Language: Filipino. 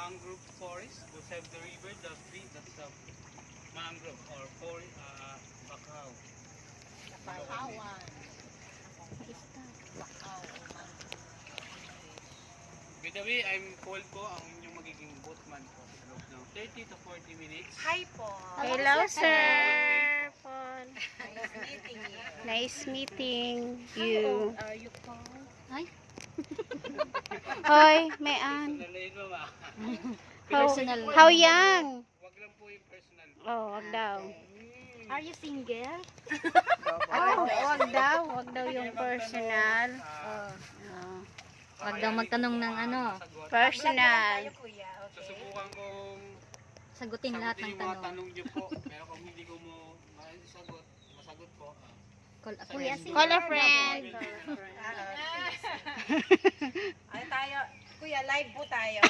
mangrove forest beside the river, the tree, that's a mangrove or forest, bakaw. Bakawan. By the way, I'm Paul po, ang inyong magiging boatman po sa loob ng 30 to 40 minutes. Hi po. Hello, sir. Paul. Nice meeting you. Nice meeting you. Are you Paul? Ay, Hoy, Mayan. Personal na yun, mama. How young? Wag lang po yung personal. Oh, wag daw. Are you single? Oh, wag daw yung personal. Oh. wag daw magtanong ng ano. Personal. Tayo kuya, okay? Susubukan kong Sagutin lahat ng sagutin yung mga tanong. tanong niyo po. Pero kung hindi ko mo masagot po, Kuya, Call a friend. Ano tayo? Kuya, live po tayo.